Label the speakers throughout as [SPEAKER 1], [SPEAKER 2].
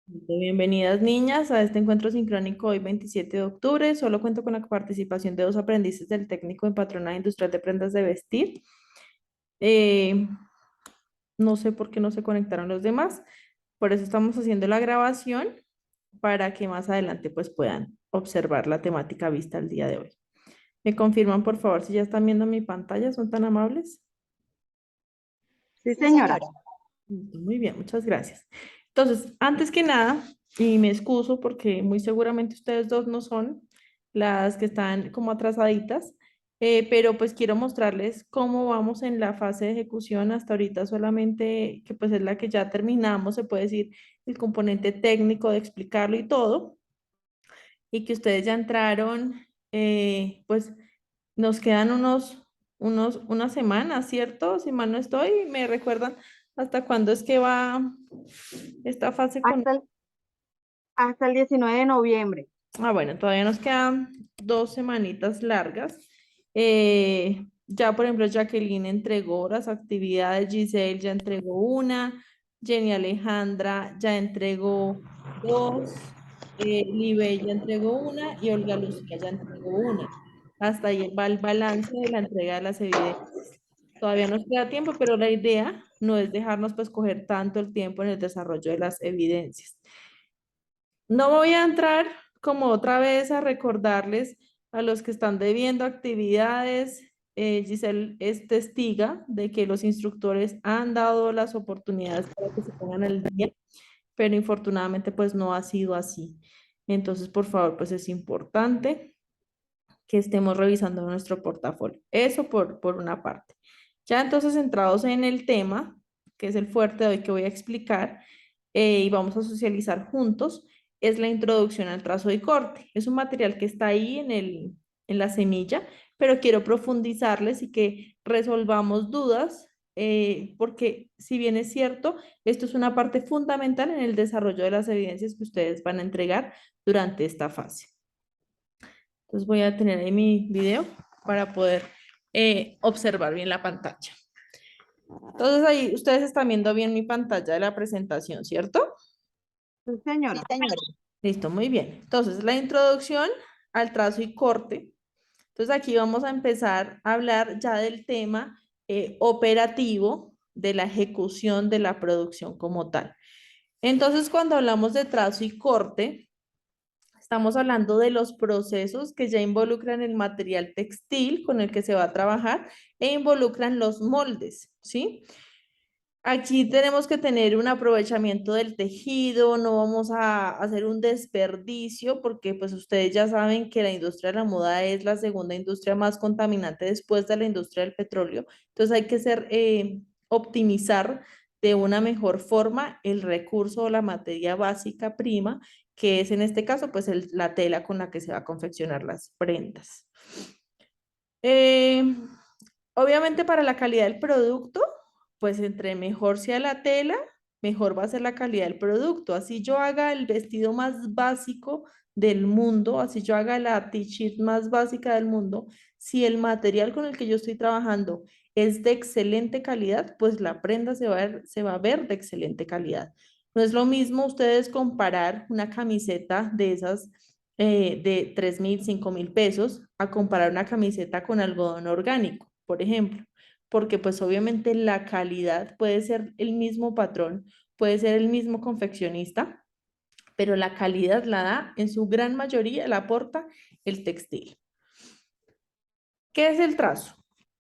[SPEAKER 1] Bienvenidas niñas a este encuentro sincrónico hoy 27 de octubre. Solo cuento con la participación de dos aprendices del técnico en patronaje industrial de prendas de vestir. Eh, no sé por qué no se conectaron los demás. Por eso estamos haciendo la grabación para que más adelante pues puedan observar la temática vista el día de hoy. ¿Me confirman por favor si ya están viendo mi pantalla? ¿Son tan amables?
[SPEAKER 2] Sí,
[SPEAKER 3] Sí,
[SPEAKER 2] señora.
[SPEAKER 3] señora.
[SPEAKER 1] Muy bien, muchas gracias. Entonces, antes que nada, y me excuso porque muy seguramente ustedes dos no son las que están como atrasaditas, pero pues quiero mostrarles cómo vamos en la fase de ejecución hasta ahorita solamente, que pues es la que ya terminamos, se puede decir, el componente técnico de explicarlo y todo, y que ustedes ya entraron, pues nos quedan unas semanas, ¿cierto? Si mal no estoy, me recuerdan hasta cuándo es que va esta fase con...
[SPEAKER 2] Hasta el 19 de noviembre.
[SPEAKER 1] Ah, bueno, todavía nos quedan 2 semanitas largas. Ya, por ejemplo, Jacqueline entregó las actividades, Giselle ya entregó una, Jenny Alejandra ya entregó dos, Libe ya entregó una y Olga Lucía ya entregó una. Hasta ahí va el balance de la entrega de las evidencias. Todavía nos queda tiempo, pero la idea no es dejarnos pues coger tanto el tiempo en el desarrollo de las evidencias. No voy a entrar como otra vez a recordarles a los que están debiendo actividades. Giselle es testiga de que los instructores han dado las oportunidades para que se pongan al día, pero infortunadamente pues no ha sido así. Entonces, por favor, pues es importante que estemos revisando nuestro portafolio. Eso por una parte. Ya entonces centrados en el tema, que es el fuerte de hoy que voy a explicar, y vamos a socializar juntos, es la introducción al trazo y corte. Es un material que está ahí en la semilla, pero quiero profundizarles y que resolvamos dudas, porque si bien es cierto, esto es una parte fundamental en el desarrollo de las evidencias que ustedes van a entregar durante esta fase. Entonces voy a tener ahí mi video para poder observar bien la pantalla. Entonces ahí ustedes están viendo bien mi pantalla de la presentación, ¿cierto?
[SPEAKER 2] Sí,
[SPEAKER 3] Sí,
[SPEAKER 2] señora.
[SPEAKER 3] señora.
[SPEAKER 1] Listo, muy bien. Entonces la introducción al trazo y corte. Entonces aquí vamos a empezar a hablar ya del tema operativo de la ejecución de la producción como tal. Entonces cuando hablamos de trazo y corte, estamos hablando de los procesos que ya involucran el material textil con el que se va a trabajar e involucran los moldes, ¿sí? Aquí tenemos que tener un aprovechamiento del tejido, no vamos a hacer un desperdicio porque pues ustedes ya saben que la industria de la moda es la segunda industria más contaminante después de la industria del petróleo. Entonces hay que optimizar de una mejor forma el recurso o la materia básica prima, que es en este caso pues la tela con la que se va a confeccionar las prendas. Eh, Obviamente para la calidad del producto, pues entre mejor sea la tela, mejor va a ser la calidad del producto. Así yo haga el vestido más básico del mundo, así yo haga la t-shirt más básica del mundo, si el material con el que yo estoy trabajando es de excelente calidad, pues la prenda se va a ver de excelente calidad. No es lo mismo ustedes comparar una camiseta de esas de 3.000, 5.000 pesos a comparar una camiseta con algodón orgánico, por ejemplo, porque pues obviamente la calidad puede ser el mismo patrón, puede ser el mismo confeccionista, pero la calidad la da en su gran mayoría, la aporta el textil. ¿Qué es el trazo?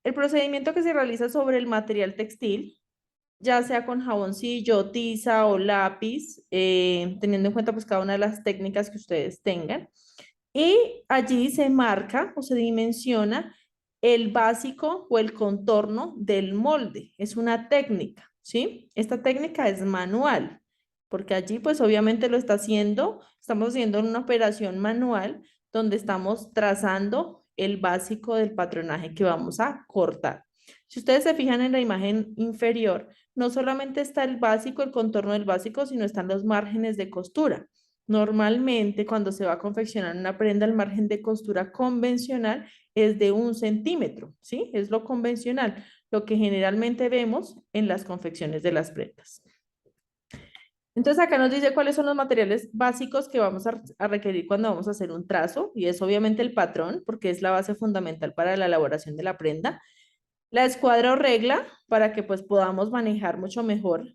[SPEAKER 1] El procedimiento que se realiza sobre el material textil, ya sea con jaboncillo, tiza o lápiz, teniendo en cuenta pues cada una de las técnicas que ustedes tengan. Y allí se marca o se dimensiona el básico o el contorno del molde. Es una técnica, ¿sí? Esta técnica es manual, porque allí pues obviamente lo está haciendo, estamos haciendo una operación manual donde estamos trazando el básico del patronaje que vamos a cortar. Si ustedes se fijan en la imagen inferior, no solamente está el básico, el contorno del básico, sino están los márgenes de costura. Normalmente, cuando se va a confeccionar una prenda, el margen de costura convencional es de 1 centímetro, ¿sí? Es lo convencional, lo que generalmente vemos en las confecciones de las prendas. Entonces acá nos dice cuáles son los materiales básicos que vamos a requerir cuando vamos a hacer un trazo, y es obviamente el patrón, porque es la base fundamental para la elaboración de la prenda, la escuadra o regla, para que pues podamos manejar mucho mejor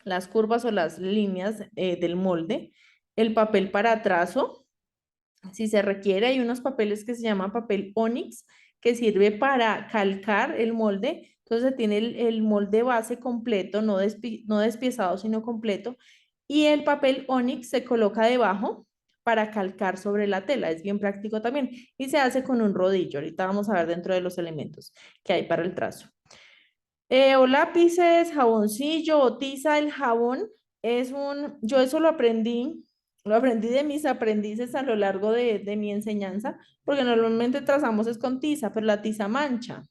[SPEAKER 1] las curvas o las líneas del molde, el papel para trazo, si se requiere, hay unos papeles que se llaman papel Onyx, que sirve para calcar el molde. Entonces tiene el molde base completo, no despiezado, sino completo. Y el papel Onyx se coloca debajo para calcar sobre la tela. Es bien práctico también. Y se hace con un rodillo. Ahorita vamos a ver dentro de los elementos que hay para el trazo. O lápices, jaboncillo o tiza, el jabón yo eso lo aprendí de mis aprendices a lo largo de mi enseñanza, porque normalmente trazamos es con tiza, pero la tiza mancha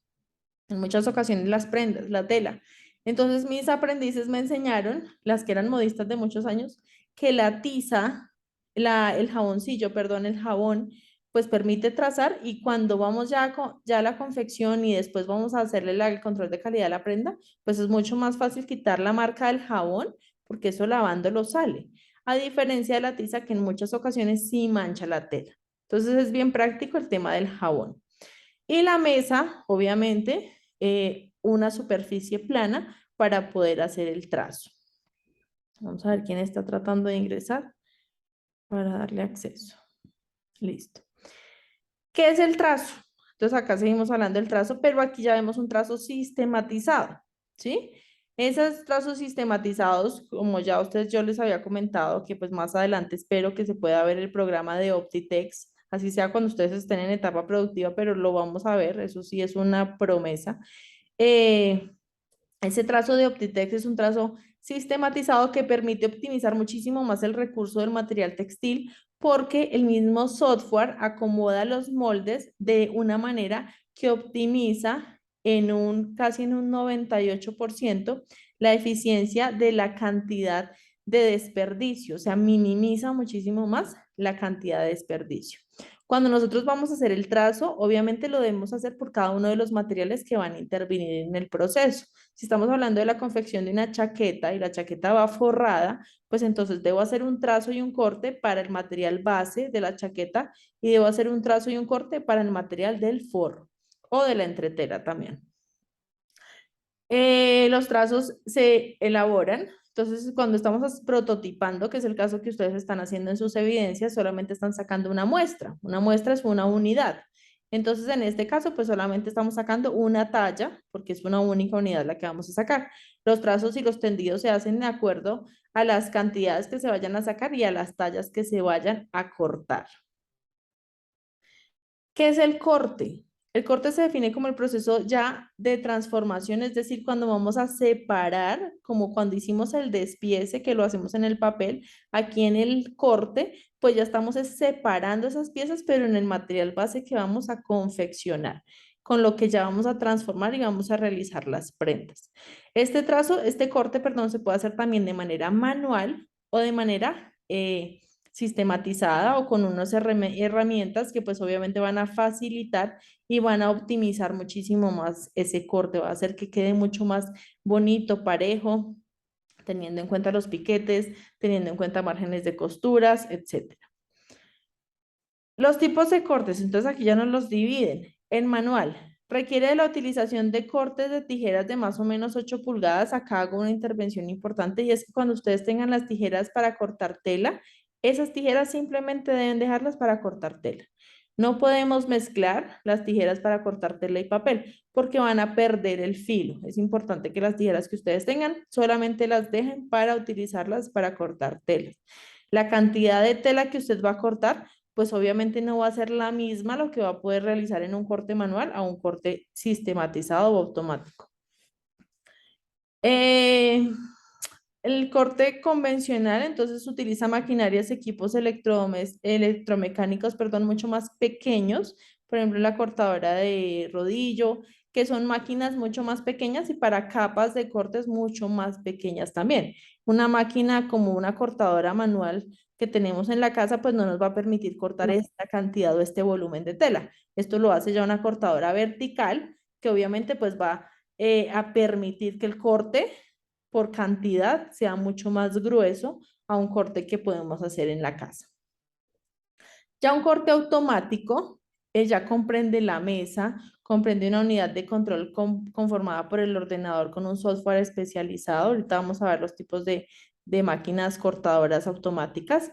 [SPEAKER 1] en muchas ocasiones las prendas, la tela. Entonces mis aprendices me enseñaron, las que eran modistas de muchos años, que la tiza, el jaboncillo, perdón, el jabón, pues permite trazar, y cuando vamos ya a la confección y después vamos a hacerle el control de calidad a la prenda, pues es mucho más fácil quitar la marca del jabón, porque eso lavándolo sale. A diferencia de la tiza, que en muchas ocasiones sí mancha la tela. Entonces es bien práctico el tema del jabón. Y la mesa, obviamente, una superficie plana para poder hacer el trazo. Vamos a ver quién está tratando de ingresar para darle acceso. Listo. ¿Qué es el trazo? Entonces acá seguimos hablando del trazo, pero aquí ya vemos un trazo sistematizado, ¿sí? Esos trazos sistematizados, como ya ustedes yo les había comentado, que pues más adelante espero que se pueda ver el programa de Optitex, así sea cuando ustedes estén en etapa productiva, pero lo vamos a ver, eso sí es una promesa. Eh, ese trazo de Optitex es un trazo sistematizado que permite optimizar muchísimo más el recurso del material textil, porque el mismo software acomoda los moldes de una manera que optimiza casi en un 98% la eficiencia de la cantidad de desperdicio, o sea, minimiza muchísimo más la cantidad de desperdicio. Cuando nosotros vamos a hacer el trazo, obviamente lo debemos hacer por cada uno de los materiales que van a intervenir en el proceso. Si estamos hablando de la confección de una chaqueta y la chaqueta va forrada, pues entonces debo hacer un trazo y un corte para el material base de la chaqueta, y debo hacer un trazo y un corte para el material del forro o de la entretela también. Los trazos se elaboran. Entonces, cuando estamos prototipando, que es el caso que ustedes están haciendo en sus evidencias, solamente están sacando una muestra. Una muestra es una unidad. Entonces, en este caso, pues solamente estamos sacando una talla, porque es una única unidad la que vamos a sacar. Los trazos y los tendidos se hacen de acuerdo a las cantidades que se vayan a sacar y a las tallas que se vayan a cortar. ¿Qué es el corte? El corte se define como el proceso ya de transformación, es decir, cuando vamos a separar, como cuando hicimos el despiece, que lo hacemos en el papel, aquí en el corte, pues ya estamos separando esas piezas, pero en el material base que vamos a confeccionar, con lo que ya vamos a transformar y vamos a realizar las prendas. Este corte, perdón, se puede hacer también de manera manual o de manera sistematizada, o con unas herramientas que pues obviamente van a facilitar y van a optimizar muchísimo más ese corte, va a hacer que quede mucho más bonito, parejo, teniendo en cuenta los piquetes, teniendo en cuenta márgenes de costuras, etc. Los tipos de cortes, entonces aquí ya nos los dividen. En manual, requiere de la utilización de cortes de tijeras de más o menos 8 pulgadas. Acá hago una intervención importante, y es que cuando ustedes tengan las tijeras para cortar tela, esas tijeras simplemente deben dejarlas para cortar tela. No podemos mezclar las tijeras para cortar tela y papel, porque van a perder el filo. Es importante que las tijeras que ustedes tengan solamente las dejen para utilizarlas para cortar telas. La cantidad de tela que usted va a cortar, pues obviamente no va a ser la misma lo que va a poder realizar en un corte manual a un corte sistematizado o automático. Eh, el corte convencional, entonces, utiliza maquinarias, equipos electromecánicos, perdón, mucho más pequeños, por ejemplo, la cortadora de rodillo, que son máquinas mucho más pequeñas y para capas de cortes mucho más pequeñas también. Una máquina como una cortadora manual que tenemos en la casa, pues no nos va a permitir cortar esta cantidad o este volumen de tela. Esto lo hace ya una cortadora vertical, que obviamente pues va a permitir que el corte por cantidad sea mucho más grueso a un corte que podemos hacer en la casa. Ya un corte automático ya comprende la mesa, comprende una unidad de control conformada por el ordenador con un software especializado. Ahorita vamos a ver los tipos de máquinas cortadoras automáticas.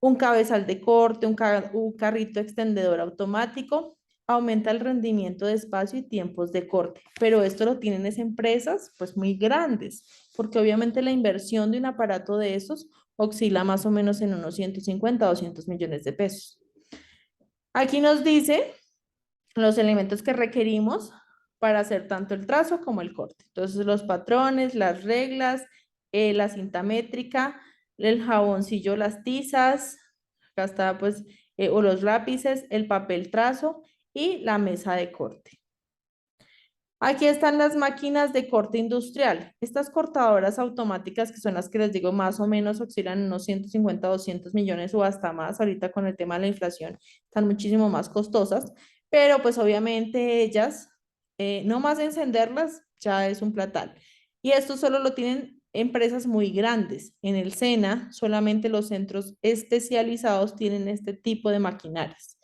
[SPEAKER 1] Un cabezal de corte, un carrito extendedor automático. Aumenta el rendimiento de espacio y tiempos de corte, pero esto lo tienen es empresas pues muy grandes, porque obviamente la inversión de un aparato de esos oscila más o menos en unos 150 o 200 millones de pesos. Aquí nos dice los elementos que requerimos para hacer tanto el trazo como el corte. Entonces, los patrones, las reglas, la cinta métrica, el jaboncillo, las tizas, acá está pues, o los lápices, el papel trazo y la mesa de corte. Aquí están las máquinas de corte industrial. Estas cortadoras automáticas, que son las que les digo más o menos oscilan en unos 150, 200 millones o hasta más, ahorita con el tema de la inflación, están muchísimo más costosas, pero pues obviamente ellas, no más encenderlas, ya es un platal. Y esto solo lo tienen empresas muy grandes. En el SENA, solamente los centros especializados tienen este tipo de maquinarias.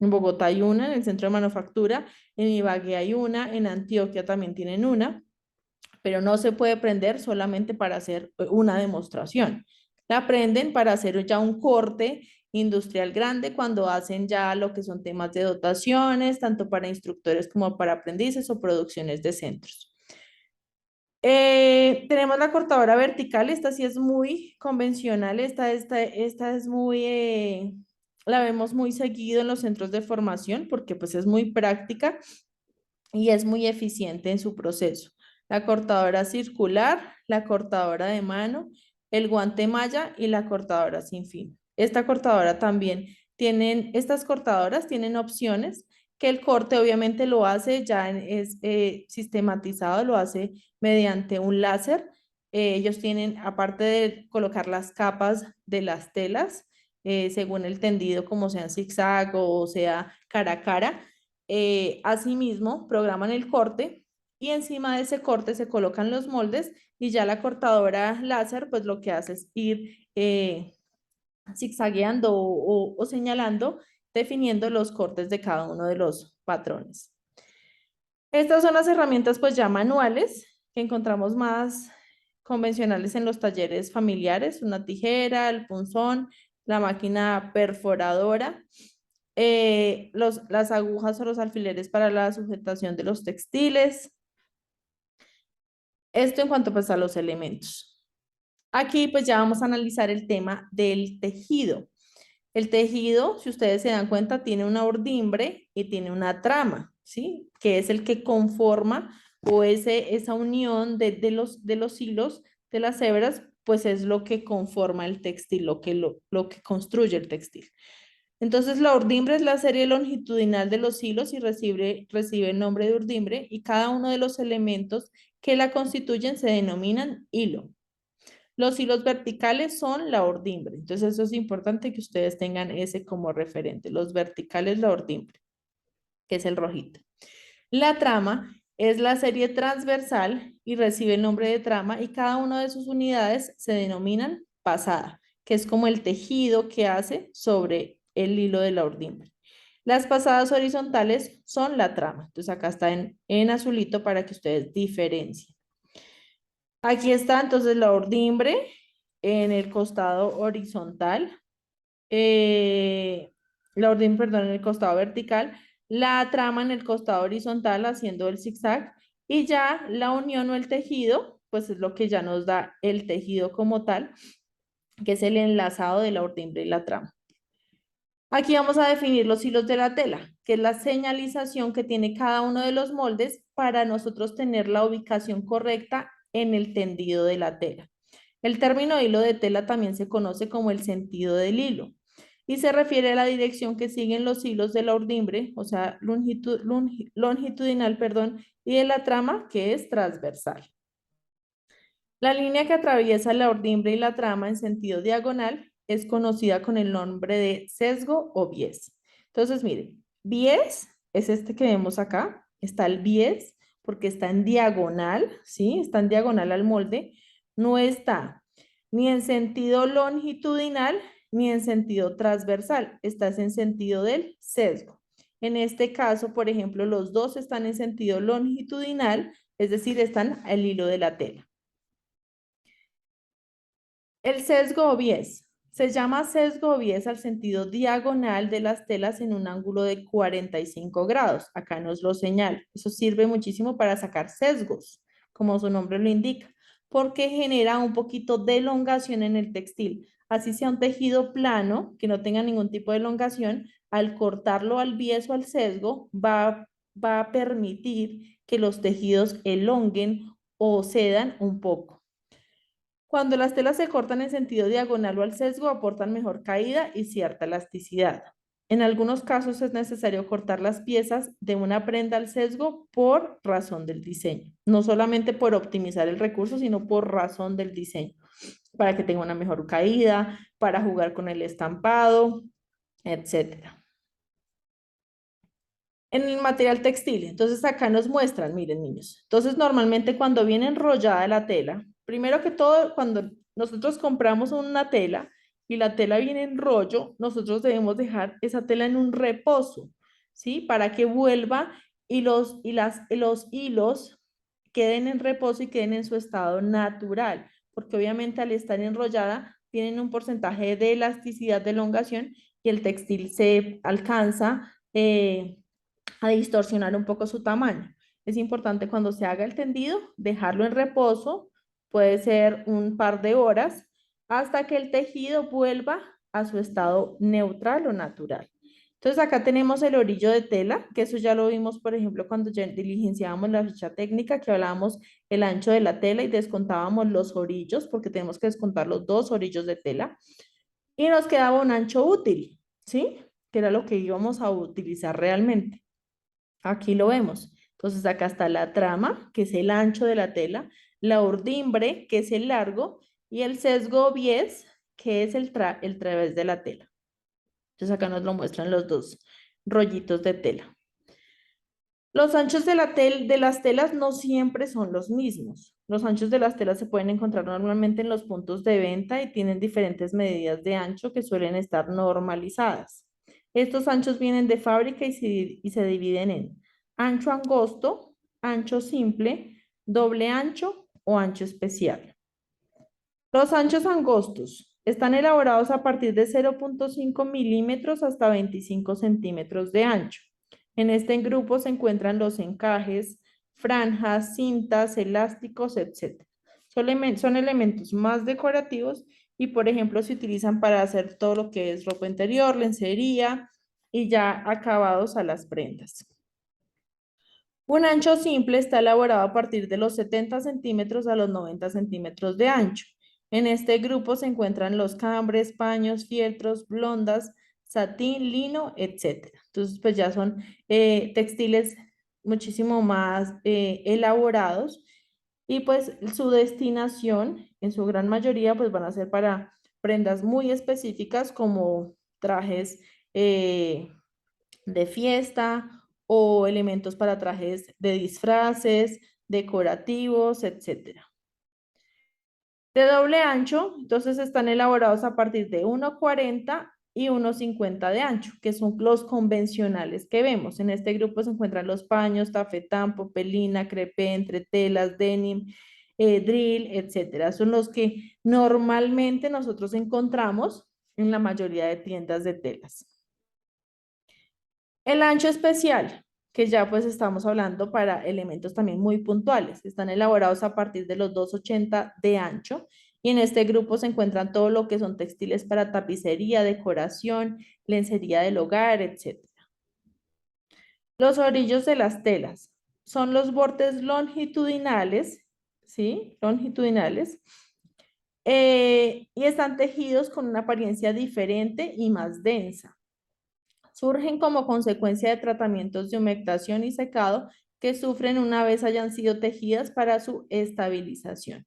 [SPEAKER 1] En Bogotá hay una, en el centro de manufactura, en Ibagué hay una, en Antioquia también tienen una, pero no se puede prender solamente para hacer una demostración. La prenden para hacer ya un corte industrial grande cuando hacen ya lo que son temas de dotaciones, tanto para instructores como para aprendices o producciones de centros. Tenemos la cortadora vertical, esta sí es muy convencional, esta es muy, la vemos muy seguido en los centros de formación porque pues es muy práctica y es muy eficiente en su proceso. La cortadora circular, la cortadora de mano, el guante malla y la cortadora sin fin. Esta cortadora también estas cortadoras tienen opciones que el corte obviamente lo hace, ya es sistematizado, lo hace mediante un láser. Ellos tienen, aparte de colocar las capas de las telas, según el tendido, como sea zigzag o sea cara a cara, asimismo, programan el corte y encima de ese corte se colocan los moldes y ya la cortadora láser pues lo que hace es ir zigzagueando o señalando, definiendo los cortes de cada uno de los patrones. Estas son las herramientas pues ya manuales que encontramos más convencionales en los talleres familiares, una tijera, el punzón, la máquina perforadora, las agujas o los alfileres para la sujetación de los textiles. Esto en cuanto pues a los elementos. Aquí pues ya vamos a analizar el tema del tejido. El tejido, si ustedes se dan cuenta, tiene una ordimbre y tiene una trama, ¿sí? Que es el que conforma o esa unión de los hilos de las hebras, pues es lo que conforma el textil, lo que construye el textil. Entonces, la urdimbre es la serie longitudinal de los hilos y recibe el nombre de urdimbre y cada uno de los elementos que la constituyen se denominan hilo. Los hilos verticales son la ordimbre. Entonces, eso es importante que ustedes tengan ese como referente. Los verticales, la ordimbre, que es el rojito. La trama es la serie transversal y recibe el nombre de trama y cada una de sus unidades se denominan pasada, que es como el tejido que hace sobre el hilo de la ordimbre. Las pasadas horizontales son la trama. Entonces acá está en azulito para que ustedes diferencien. Aquí está entonces la ordimbre en el costado horizontal, la ordimbre, perdón, en el costado vertical, la trama en el costado horizontal haciendo el zigzag y ya la unión o el tejido, pues es lo que ya nos da el tejido como tal, que es el enlazado de la ordimbre y la trama. Aquí vamos a definir los hilos de la tela, que es la señalización que tiene cada uno de los moldes para nosotros tener la ubicación correcta en el tendido de la tela. El término hilo de tela también se conoce como el sentido del hilo y se refiere a la dirección que siguen los hilos de la ordimbre, o sea, longitudinal, perdón, y de la trama, que es transversal. La línea que atraviesa la ordimbre y la trama en sentido diagonal es conocida con el nombre de sesgo o bies. Entonces, miren, bies es este que vemos acá. Está el bies porque está en diagonal, ¿sí? Está en diagonal al molde. no está ni en sentido longitudinal ni en sentido transversal, está en sentido del sesgo. En este caso, por ejemplo, los dos están en sentido longitudinal, es decir, están al hilo de la tela. El sesgo o bies. Se llama sesgo o bies al sentido diagonal de las telas en un ángulo de 45 grados. Acá nos lo señala. Eso sirve muchísimo para sacar sesgos, como su nombre lo indica, porque genera un poquito de elongación en el textil. Así sea un tejido plano, que no tenga ningún tipo de elongación, al cortarlo al bies o al sesgo, va a permitir que los tejidos elonguen o cedan un poco. Cuando las telas se cortan en sentido diagonal o al sesgo, aportan mejor caída y cierta elasticidad. En algunos casos es necesario cortar las piezas de una prenda al sesgo por razón del diseño. No solamente por optimizar el recurso, sino por razón del diseño. Para que tenga una mejor caída, para jugar con el estampado, etcétera. En el material textil, entonces acá nos muestran, miren niños, entonces normalmente cuando viene enrollada la tela, primero que todo, cuando nosotros compramos una tela y la tela viene en rollo, nosotros debemos dejar esa tela en un reposo, ¿sí? Para que vuelva y los hilos queden en reposo y queden en su estado natural, porque obviamente al estar enrollada tienen un porcentaje de elasticidad, de elongación y el textil se alcanza a distorsionar un poco su tamaño. Es importante cuando se haga el tendido, dejarlo en reposo, puede ser un par de horas, hasta que el tejido vuelva a su estado neutral o natural. Entonces acá tenemos el orillo de tela, que eso ya lo vimos, por ejemplo, cuando ya diligenciábamos la ficha técnica, que hablábamos el ancho de la tela y descontábamos los orillos, porque tenemos que descontar los dos orillos de tela, y nos quedaba un ancho útil, ¿sí? Que era lo que íbamos a utilizar realmente. Aquí lo vemos. Entonces acá está la trama, que es el ancho de la tela, la urdimbre, que es el largo, y el sesgo bies, que es el través de la tela. Entonces acá nos lo muestran los dos rollitos de tela. Los anchos de las telas no siempre son los mismos. Los anchos de las telas se pueden encontrar normalmente en los puntos de venta y tienen diferentes medidas de ancho que suelen estar normalizadas. Estos anchos vienen de fábrica y se dividen en ancho angosto, ancho simple, doble ancho o ancho especial. Los anchos angostos están elaborados a partir de 0,5 milímetros hasta 25 centímetros de ancho. En este grupo se encuentran los encajes, franjas, cintas, elásticos, etc. Son elementos más decorativos y, por ejemplo, se utilizan para hacer todo lo que es ropa interior, lencería y ya acabados a las prendas. Un ancho simple está elaborado a partir de los 70 centímetros a los 90 centímetros de ancho. En este grupo se encuentran los cambres, paños, fieltros, blondas, satín, lino, etc. Entonces, pues ya son textiles muchísimo más elaborados y pues su destinación, en su gran mayoría, pues van a ser para prendas muy específicas como trajes de fiesta o elementos para trajes de disfraces, decorativos, etc. De doble ancho, entonces están elaborados a partir de 1,40 y 1,50 de ancho, que son los convencionales que vemos. En este grupo se encuentran los paños, tafetán, popelina, crepé, entretelas, denim, drill, etcétera. Son los que normalmente nosotros encontramos en la mayoría de tiendas de telas. El ancho especial, que ya pues estamos hablando para elementos también muy puntuales. Están elaborados a partir de los 2,80 de ancho y en este grupo se encuentran todo lo que son textiles para tapicería, decoración, lencería del hogar, etc. Los orillos de las telas son los bordes longitudinales, ¿sí? Longitudinales. Y están tejidos con una apariencia diferente y más densa. Surgen como consecuencia de tratamientos de humectación y secado que sufren una vez hayan sido tejidas para su estabilización.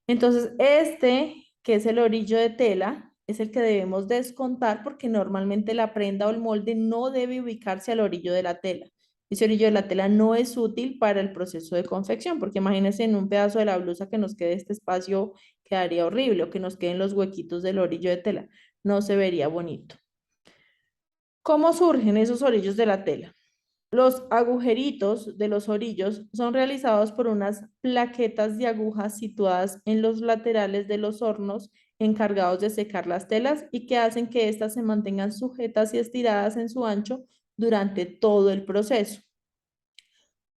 [SPEAKER 1] Entonces, que es el orillo de tela, es el que debemos descontar porque normalmente la prenda o el molde no debe ubicarse al orillo de la tela. Ese orillo de la tela no es útil para el proceso de confección, porque imagínense en un pedazo de la blusa que nos quede este espacio, quedaría horrible, o que nos queden los huequitos del orillo de tela, no se vería bonito. ¿Cómo surgen esos orillos de la tela? Los agujeritos de los orillos son realizados por unas plaquetas de agujas situadas en los laterales de los hornos encargados de secar las telas y que hacen que éstas se mantengan sujetas y estiradas en su ancho durante todo el proceso.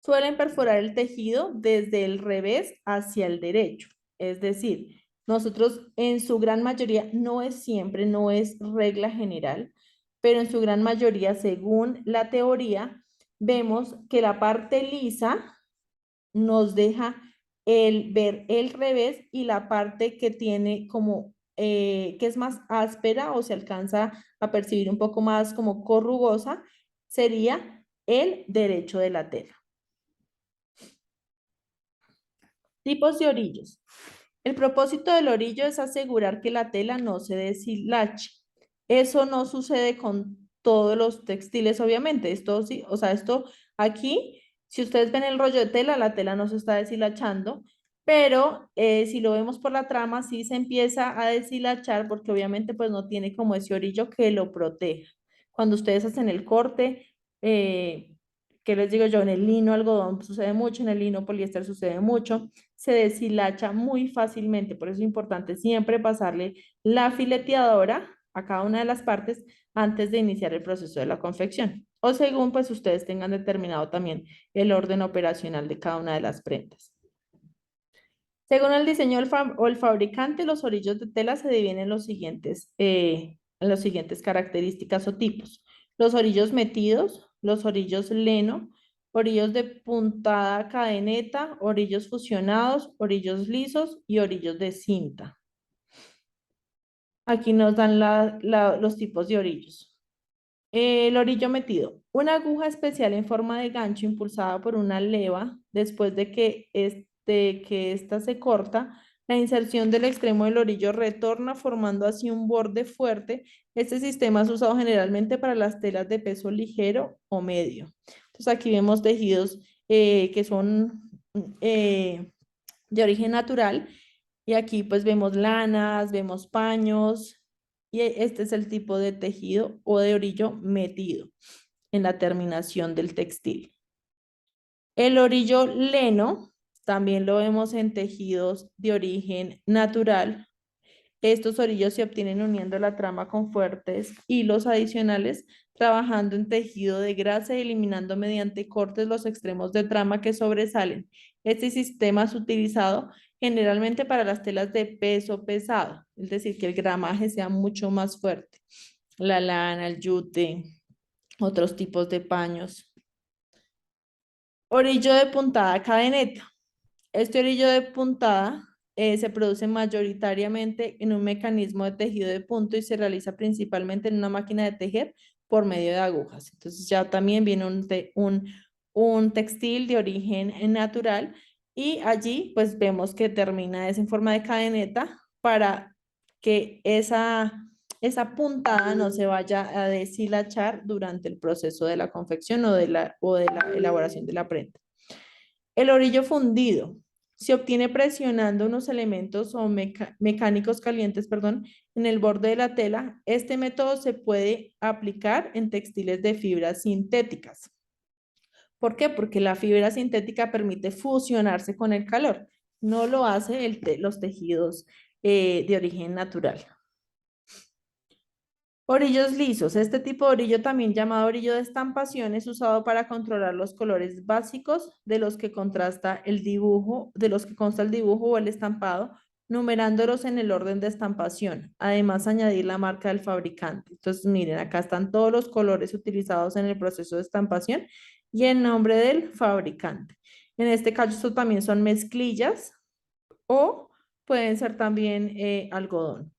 [SPEAKER 1] Suelen perforar el tejido desde el revés hacia el derecho, es decir, nosotros en su gran mayoría, no es siempre, no es regla general, pero en su gran mayoría, según la teoría, vemos que la parte lisa nos deja ver el revés y la parte que tiene como, que es más áspera o se alcanza a percibir un poco más como corrugosa, sería el derecho de la tela. Tipos de orillos. El propósito del orillo es asegurar que la tela no se deshilache. Eso no sucede con todos los textiles, obviamente. Esto sí, o sea, esto aquí, si ustedes ven el rollo de tela, la tela no se está deshilachando, pero si lo vemos por la trama, sí se empieza a deshilachar porque obviamente pues no tiene como ese orillo que lo proteja. Cuando ustedes hacen el corte, ¿qué les digo yo? En el lino algodón sucede mucho, en el lino poliéster sucede mucho, se deshilacha muy fácilmente, por eso es importante siempre pasarle la fileteadora a cada una de las partes antes de iniciar el proceso de la confección, o según pues ustedes tengan determinado también el orden operacional de cada una de las prendas. Según el diseño o el fabricante, los orillos de tela se dividen en las siguientes características o tipos. Los orillos metidos, los orillos leno, orillos de puntada cadeneta, orillos fusionados, orillos lisos y orillos de cinta. Aquí nos dan los tipos de orillos. El orillo metido. Una aguja especial en forma de gancho impulsada por una leva después de que ésta se corta. La inserción del extremo del orillo retorna formando así un borde fuerte. Este sistema es usado generalmente para las telas de peso ligero o medio. Entonces aquí vemos tejidos que son de origen natural y aquí pues vemos lanas, vemos paños y este es el tipo de tejido o de orillo metido en la terminación del textil. El orillo leno también lo vemos en tejidos de origen natural. Estos orillos se obtienen uniendo la trama con fuertes hilos adicionales, trabajando en tejido de grasa y eliminando mediante cortes los extremos de trama que sobresalen. Este sistema es utilizado generalmente para las telas de peso pesado, es decir, que el gramaje sea mucho más fuerte. La lana, el yute, otros tipos de paños. Orillo de puntada cadeneta. Este orillo de puntada se produce mayoritariamente en un mecanismo de tejido de punto y se realiza principalmente en una máquina de tejer por medio de agujas. Entonces ya también viene un textil de origen natural y allí pues vemos que termina en forma de cadeneta para que esa puntada no se vaya a deshilachar durante el proceso de la confección o de la elaboración de la prenda. El orillo fundido se obtiene presionando unos elementos o mecánicos calientes, perdón, en el borde de la tela. Este método se puede aplicar en textiles de fibras sintéticas. ¿Por qué? Porque la fibra sintética permite fusionarse con el calor. No lo hace los tejidos de origen natural. Orillos lisos. Este tipo de orillo, también llamado orillo de estampación, es usado para controlar los colores básicos de los que contrasta el dibujo, de los que consta el dibujo o el estampado, numerándolos en el orden de estampación. Además, añadir la marca del fabricante. Entonces, miren, acá están todos los colores utilizados en el proceso de estampación y el nombre del fabricante. En este caso, estos también son mezclillas o pueden ser también algodón.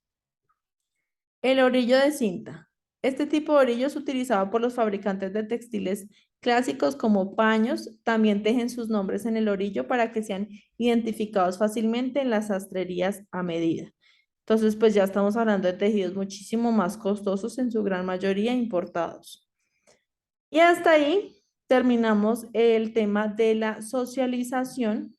[SPEAKER 1] El orillo de cinta. Este tipo de orillo es utilizado por los fabricantes de textiles clásicos como paños. También tejen sus nombres en el orillo para que sean identificados fácilmente en las sastrerías a medida. Entonces, pues ya estamos hablando de tejidos muchísimo más costosos, en su gran mayoría importados. Y hasta ahí terminamos el tema de la socialización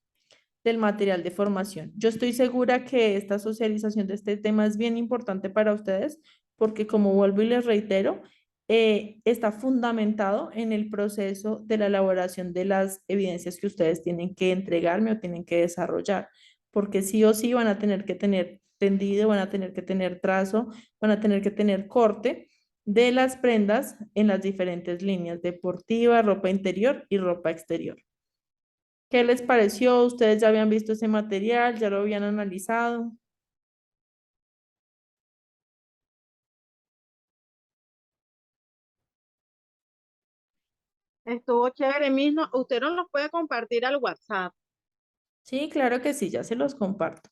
[SPEAKER 1] del material de formación. Yo estoy segura que esta socialización de este tema es bien importante para ustedes porque, como vuelvo y les reitero, está fundamentado en el proceso de la elaboración de las evidencias que ustedes tienen que entregarme o tienen que desarrollar, porque sí o sí van a tener que tener tendido, van a tener que tener trazo, van a tener que tener corte de las prendas en las diferentes líneas: deportiva, ropa interior y ropa exterior. ¿Qué les pareció? ¿Ustedes ya habían visto ese material? ¿Ya lo habían analizado?
[SPEAKER 2] Estuvo chévere mismo. Usted no nos puede compartir al WhatsApp.
[SPEAKER 1] Sí, claro que sí, ya se los comparto.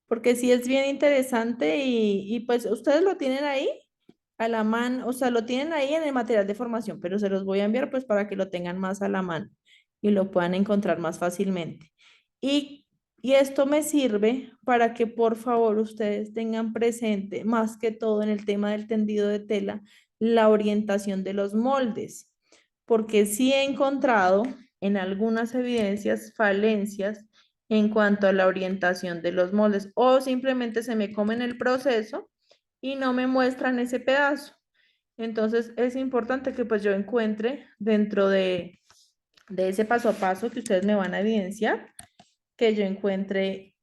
[SPEAKER 1] Porque sí es bien interesante y pues ustedes lo tienen ahí a la mano, o sea, lo tienen ahí en el material de formación, pero se los voy a enviar pues para que lo tengan más a la mano y lo puedan encontrar más fácilmente. Y, y esto me sirve para que por favor ustedes tengan presente, más que todo en el tema del tendido de tela, la orientación de los moldes, porque sí he encontrado en algunas evidencias falencias en cuanto a la orientación de los moldes, o simplemente se me comen el proceso y no me muestran ese pedazo. Entonces es importante que pues yo encuentre dentro de ese paso a paso que ustedes me van a evidenciar, que yo encuentre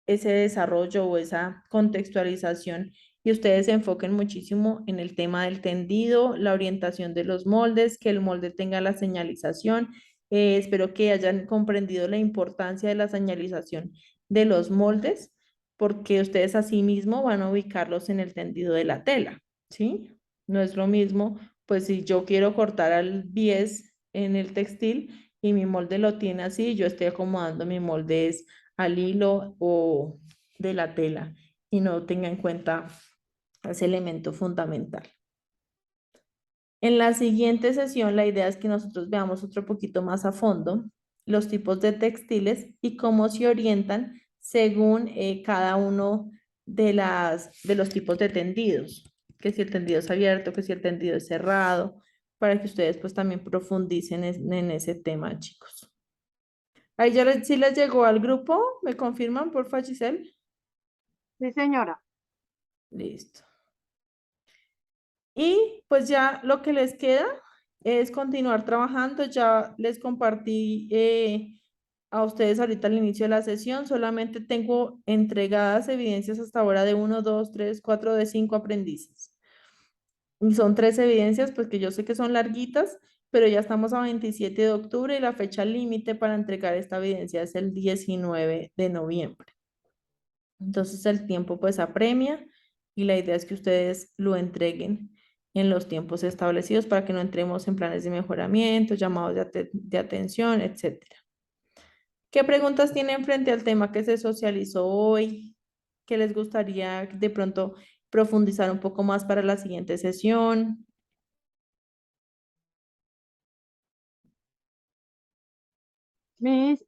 [SPEAKER 1] ese desarrollo o esa contextualización y ustedes se enfoquen muchísimo en el tema del tendido, la orientación de los moldes, que el molde tenga la señalización. Espero que hayan comprendido la importancia de la señalización de los moldes, porque ustedes asimismo van a ubicarlos en el tendido de la tela, ¿sí? No es lo mismo, pues si yo quiero cortar al bies en el textil y mi molde lo tiene así, yo estoy acomodando mi molde es al hilo o de la tela y no tenga en cuenta ese elemento fundamental. En la siguiente sesión, la idea es que nosotros veamos otro poquito más a fondo los tipos de textiles y cómo se orientan según cada uno de los tipos de tendidos, que si el tendido es abierto, que si el tendido es cerrado, para que ustedes pues también profundicen en ese tema, chicos. Ahí ya sí les llegó al grupo, ¿me confirman, porfa, Giselle?
[SPEAKER 2] Sí, señora.
[SPEAKER 1] Listo. Y pues ya lo que les queda es continuar trabajando. Ya les compartí a ustedes ahorita al inicio de la sesión. Solamente tengo entregadas evidencias hasta ahora de uno, 2, 3, 4 de 5 aprendices. Y son 3 evidencias, pues que yo sé que son larguitas, pero ya estamos a 27 de octubre y la fecha límite para entregar esta evidencia es el 19 de noviembre. Entonces el tiempo pues apremia y la idea es que ustedes lo entreguen en los tiempos establecidos para que no entremos en planes de mejoramiento, llamados de atención, etcétera. ¿Qué preguntas tienen frente al tema que se socializó hoy? ¿Qué les gustaría de pronto profundizar un poco más para la siguiente sesión?
[SPEAKER 2] Miss,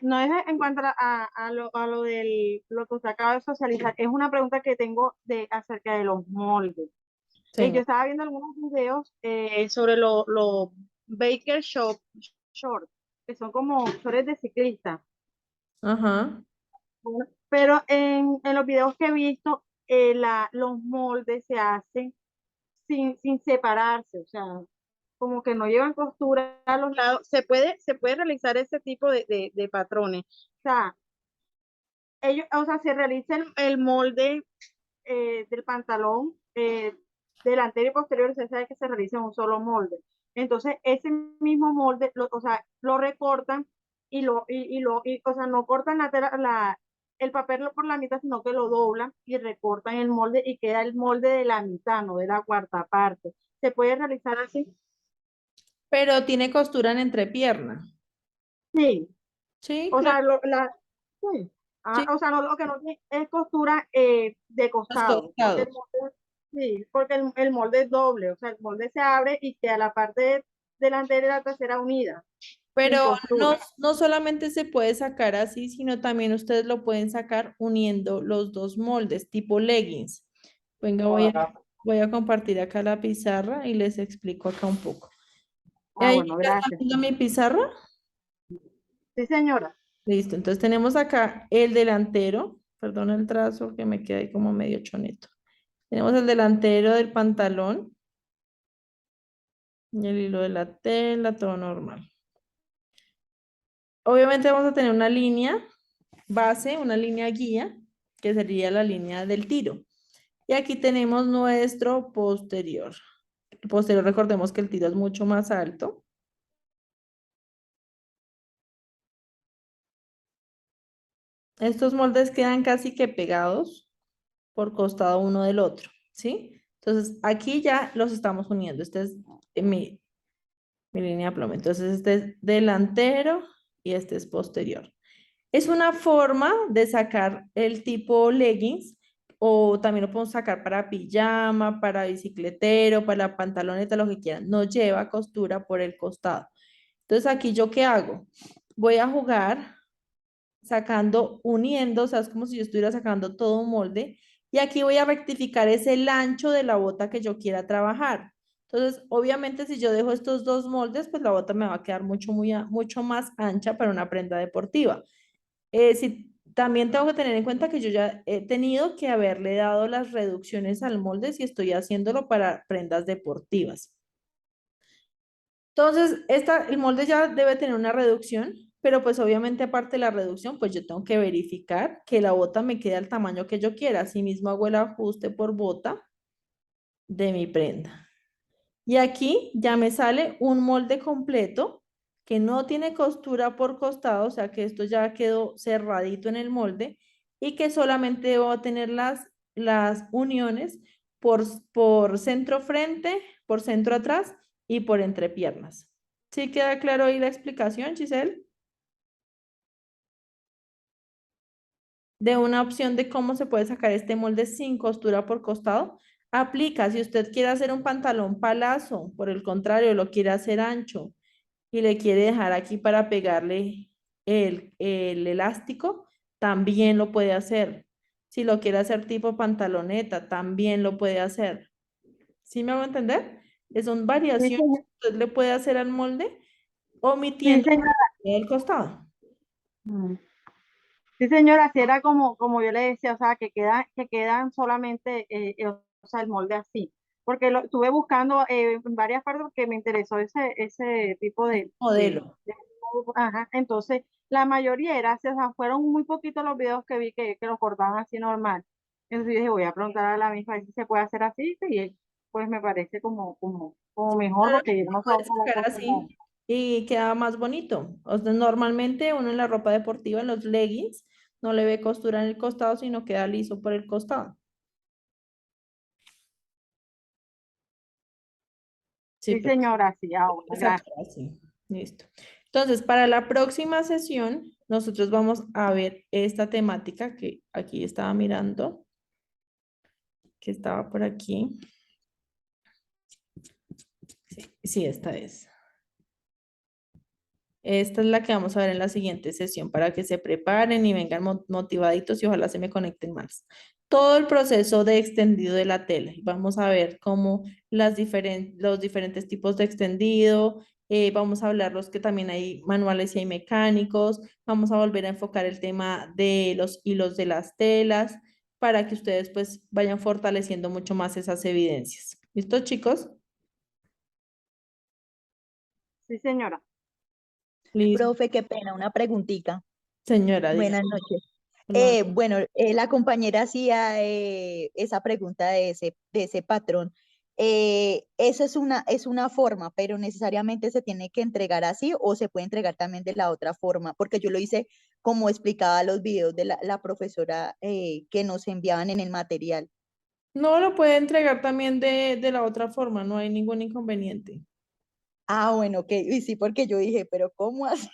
[SPEAKER 2] no es en cuanto a lo lo que usted acaba de socializar, es una pregunta que tengo acerca de los moldes. Yo
[SPEAKER 1] Señor.
[SPEAKER 2] estaba viendo algunos videos sobre los Baker Short, que son como shorts de ciclista.
[SPEAKER 1] Ajá.
[SPEAKER 2] Pero en los videos que he visto, los moldes se hacen sin separarse, o sea, como que no llevan costura a los lados. Se puede realizar ese tipo de patrones. O sea, o sea, se realiza el molde del pantalón delantero y posterior, se sabe que se realiza en un solo molde. Entonces, ese mismo molde, o sea, lo recortan o sea, no cortan el papel por la mitad, sino que lo doblan y recortan el molde y queda el molde de la mitad, no de la cuarta parte. ¿Se puede realizar así?
[SPEAKER 1] Pero tiene costura en entrepierna.
[SPEAKER 2] Sí.
[SPEAKER 1] Sí,
[SPEAKER 2] O
[SPEAKER 1] claro.
[SPEAKER 2] sea, sí.
[SPEAKER 1] Sí,
[SPEAKER 2] O sea, no, lo que no tiene es costura de
[SPEAKER 1] los
[SPEAKER 2] costado, porque
[SPEAKER 1] costados.
[SPEAKER 2] sí, porque el molde es doble, o sea, el molde se abre y queda la parte delantera y la trasera unida, sin
[SPEAKER 1] Pero no,
[SPEAKER 2] costura.
[SPEAKER 1] no solamente se puede sacar así, sino también ustedes lo pueden sacar uniendo los dos moldes, tipo leggings. Venga, voy a compartir acá la pizarra y les explico acá un poco.
[SPEAKER 2] Ah,
[SPEAKER 1] Ahí
[SPEAKER 2] bueno,
[SPEAKER 1] ya está
[SPEAKER 2] gracias.
[SPEAKER 1] viendo mi pizarra.
[SPEAKER 2] Sí, señora.
[SPEAKER 1] Listo, entonces tenemos acá el delantero, perdón el trazo que me queda ahí como medio choneto. Tenemos el delantero del pantalón y el hilo de la tela, todo normal. Obviamente vamos a tener una línea base, una línea guía, que sería la línea del tiro. Y aquí tenemos nuestro posterior. El posterior, recordemos que el tiro es mucho más alto. Estos moldes quedan casi que pegados por costado uno del otro, ¿sí? Entonces, aquí ya los estamos uniendo. Este es mi línea de plomo. Entonces, este es delantero y este es posterior. Es una forma de sacar el tipo leggings o también lo podemos sacar para pijama, para bicicletero, para pantaloneta, lo que quieran. No lleva costura por el costado. Entonces, aquí yo qué hago? Voy a jugar sacando, uniendo, o sea, es como si yo estuviera sacando todo un molde. Y aquí voy a rectificar ese el ancho de la bota que yo quiera trabajar. Entonces, obviamente, si yo dejo estos dos moldes, pues la bota me va a quedar mucho más ancha para una prenda deportiva. Sí, también tengo que tener en cuenta que yo ya he tenido que haberle dado las reducciones al molde si estoy haciéndolo para prendas deportivas. Entonces, el molde ya debe tener una reducción, pero pues obviamente aparte de la reducción, pues yo tengo que verificar que la bota me quede al tamaño que yo quiera. Asimismo hago el ajuste por bota de mi prenda. Y aquí ya me sale un molde completo que no tiene costura por costado, o sea que esto ya quedó cerradito en el molde y que solamente va a tener las uniones por centro frente, por centro atrás y por entrepiernas. ¿Sí queda claro ahí la explicación, Giselle? De una opción de cómo se puede sacar este molde sin costura por costado. Aplica si usted quiere hacer un pantalón palazo, por el contrario, lo quiere hacer ancho y le quiere dejar aquí para pegarle el elástico, también lo puede hacer. Si lo quiere hacer tipo pantaloneta, también lo puede hacer. ¿Sí me hago entender? Son
[SPEAKER 2] Sí,
[SPEAKER 1] variaciones
[SPEAKER 2] señora.
[SPEAKER 1] que usted le puede hacer al molde
[SPEAKER 2] Sí,
[SPEAKER 1] omitiendo
[SPEAKER 2] señora.
[SPEAKER 1] el costado.
[SPEAKER 2] Mm. Sí, señora, así era como yo le decía, o sea, que quedan solamente, o sea, el molde así. Porque lo estuve buscando en varias partes porque me interesó ese tipo
[SPEAKER 1] Modelo.
[SPEAKER 2] ajá. Entonces, la mayoría era así, o sea, fueron muy poquitos los videos que vi que los cortaban así normal. Entonces yo dije, voy a preguntar a la misma si se puede hacer así, y pues me parece como mejor
[SPEAKER 1] Claro,
[SPEAKER 2] porque yo no
[SPEAKER 1] lo
[SPEAKER 2] estaba
[SPEAKER 1] puedes sacar
[SPEAKER 2] acostumbrada.
[SPEAKER 1] así y queda más bonito. O sea, normalmente uno en la ropa deportiva, en los leggings, no le ve costura en el costado, sino queda liso por el costado. Sí,
[SPEAKER 2] Sí,
[SPEAKER 1] pero
[SPEAKER 2] señora, sí, ahora,
[SPEAKER 1] puedes sacar
[SPEAKER 2] gracias.
[SPEAKER 1] así. Listo. Entonces, para la próxima sesión, nosotros vamos a ver esta temática que aquí estaba mirando, que estaba por aquí. Sí, sí, esta es. Esta es la que vamos a ver en la siguiente sesión para que se preparen y vengan motivaditos y ojalá se me conecten más. Todo el proceso de extendido de la tela. Y vamos a ver cómo los diferentes tipos de extendido. Vamos a hablar los que también hay manuales y hay mecánicos. Vamos a volver a enfocar el tema de los hilos de las telas para que ustedes pues vayan fortaleciendo mucho más esas evidencias. ¿Listo, chicos?
[SPEAKER 2] Sí, señora.
[SPEAKER 1] Listo.
[SPEAKER 3] Profe, qué pena, una preguntita.
[SPEAKER 1] Señora, diga.
[SPEAKER 3] Buenas noches.
[SPEAKER 1] Hola.
[SPEAKER 3] Bueno, la compañera hacía esa pregunta de ese patrón. Eso es una forma, pero necesariamente se tiene que entregar así o se puede entregar también de la otra forma, porque yo lo hice como explicaba los videos de la profesora que nos enviaban en el material.
[SPEAKER 1] No lo puede entregar también de la otra forma, no hay ningún inconveniente.
[SPEAKER 3] Ah, bueno, ok. Y sí, porque yo dije, pero ¿cómo así?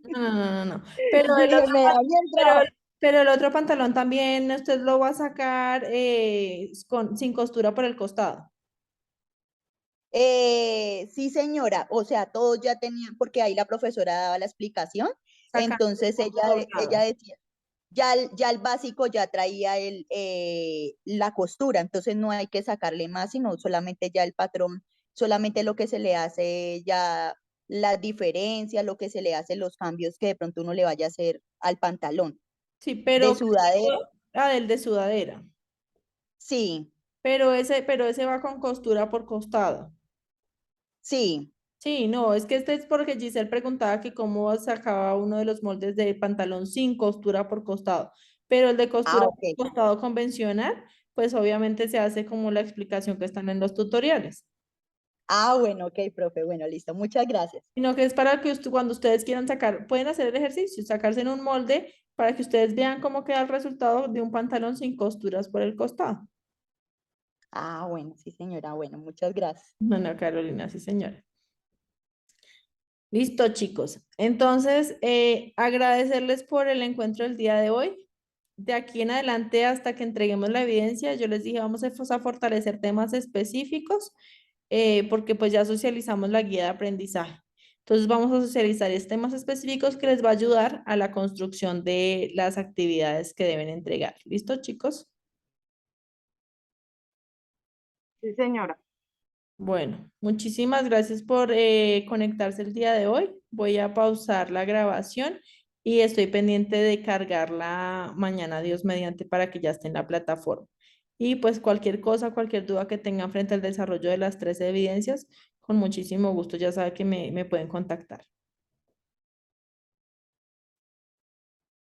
[SPEAKER 1] No, no, no, no, no. Pero
[SPEAKER 3] Yo dije, me dañé el
[SPEAKER 1] pero,
[SPEAKER 3] trabajo.
[SPEAKER 1] pero el otro pantalón también usted lo va a sacar sin costura por el costado.
[SPEAKER 3] Sí, señora, o sea, todos ya tenían, porque ahí la profesora daba la explicación,
[SPEAKER 1] Sacando
[SPEAKER 3] entonces
[SPEAKER 1] por
[SPEAKER 3] ella
[SPEAKER 1] lado.
[SPEAKER 3] decía, ya el básico ya traía la costura, entonces no hay que sacarle más, sino solamente ya el patrón solamente lo que se le hace ya las diferencias, lo que se le hace los cambios que de pronto uno le vaya a hacer al pantalón.
[SPEAKER 1] Sí,
[SPEAKER 3] De
[SPEAKER 1] pero
[SPEAKER 3] sudadera,
[SPEAKER 1] del de sudadera.
[SPEAKER 3] sí,
[SPEAKER 1] Pero ese va con costura por costado.
[SPEAKER 3] sí.
[SPEAKER 1] Sí, no, es que este es porque Giselle preguntaba que cómo sacaba uno de los moldes de pantalón sin costura por costado, pero el de
[SPEAKER 3] Ah,
[SPEAKER 1] costura
[SPEAKER 3] ok.
[SPEAKER 1] por costado convencional, pues obviamente se hace como la explicación que están en los tutoriales,
[SPEAKER 3] Ah, bueno, ok, profe. Bueno, listo. Muchas gracias.
[SPEAKER 1] sino que es para que cuando ustedes quieran sacar, pueden hacer el ejercicio, sacarse en un molde para que ustedes vean cómo queda el resultado de un pantalón sin costuras por el costado.
[SPEAKER 3] Ah, bueno, sí, señora. Bueno, muchas gracias.
[SPEAKER 1] Ana Carolina, sí señora. Listo, chicos. Entonces, agradecerles por el encuentro del día de hoy. De aquí en adelante, hasta que entreguemos la evidencia, yo les dije, vamos a fortalecer temas específicos, porque pues ya socializamos la guía de aprendizaje. Entonces, vamos a socializar temas específicos que les va a ayudar a la construcción de las actividades que deben entregar. ¿Listo, chicos?
[SPEAKER 2] Sí, señora.
[SPEAKER 1] Bueno, muchísimas gracias por conectarse el día de hoy. Voy a pausar la grabación y estoy pendiente de cargarla mañana, Dios mediante, para que ya esté en la plataforma. Y pues cualquier cosa, cualquier duda que tengan frente al desarrollo de las tres evidencias, con muchísimo gusto ya sabe que me pueden contactar.